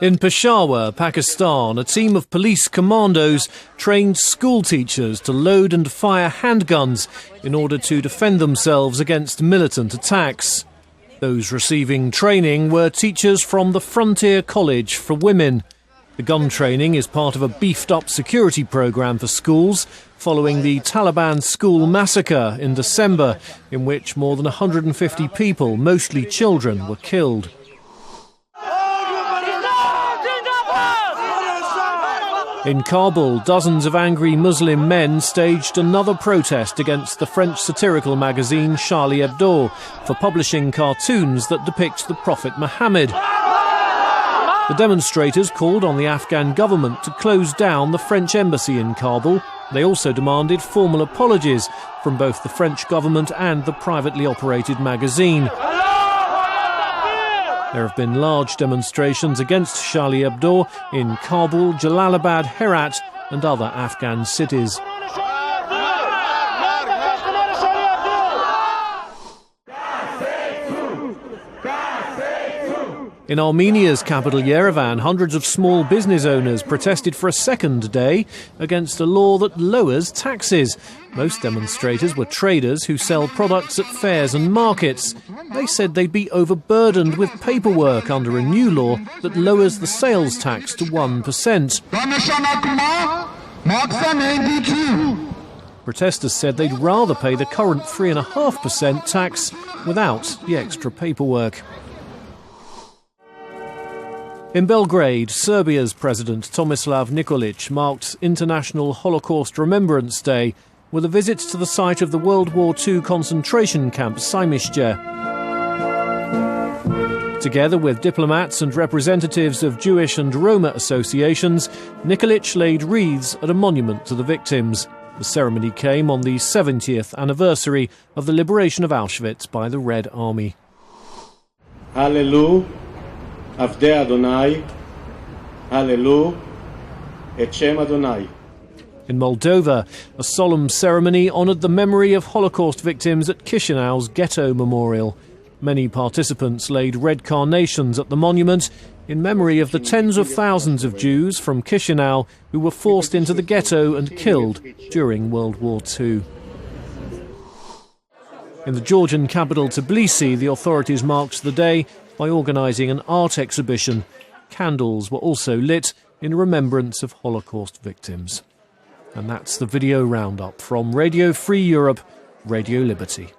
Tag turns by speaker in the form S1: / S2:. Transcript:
S1: In Peshawar, Pakistan, a team of police commandos trained school teachers to load and fire handguns in order to defend themselves against militant attacks. Those receiving training were teachers from the Frontier College for Women. The gun training is part of a beefed-up security programme for schools following the Taliban school massacre in December, in which more than 150 people, mostly children, were killed. In Kabul, dozens of angry Muslim men staged another protest against the French satirical magazine Charlie Hebdo for publishing cartoons that depict the Prophet Muhammad. The demonstrators called on the Afghan government to close down the French embassy in Kabul. They also demanded formal apologies from both the French government and the privately operated magazine. There have been large demonstrations against Charlie Hebdo in Kabul, Jalalabad, Herat and other Afghan cities. In Armenia's capital Yerevan, hundreds of small business owners protested for a second day against a law that lowers taxes. Most demonstrators were traders who sell products at fairs and markets. They said they'd be overburdened with paperwork under a new law that lowers the sales tax to 1%. Protesters said they'd rather pay the current 3.5% tax without the extra paperwork. In Belgrade, Serbia's President Tomislav Nikolic marked International Holocaust Remembrance Day with a visit to the site of the World War II concentration camp Sajmište. Together with diplomats and representatives of Jewish and Roma associations, Nikolic laid wreaths at a monument to the victims. The ceremony came on the 70th anniversary of the liberation of Auschwitz by the Red Army.
S2: Hallelujah. Avdei Adonai, Hallelu, et Shem Adonai.
S1: In Moldova, a solemn ceremony honoured the memory of Holocaust victims at Chisinau's Ghetto Memorial. Many participants laid red carnations at the monument in memory of the tens of thousands of Jews from Chisinau who were forced into the ghetto and killed during World War II. In the Georgian capital Tbilisi, the authorities marked the day by organising an art exhibition. Candles were also lit in remembrance of Holocaust victims. And that's the video roundup from Radio Free Europe, Radio Liberty.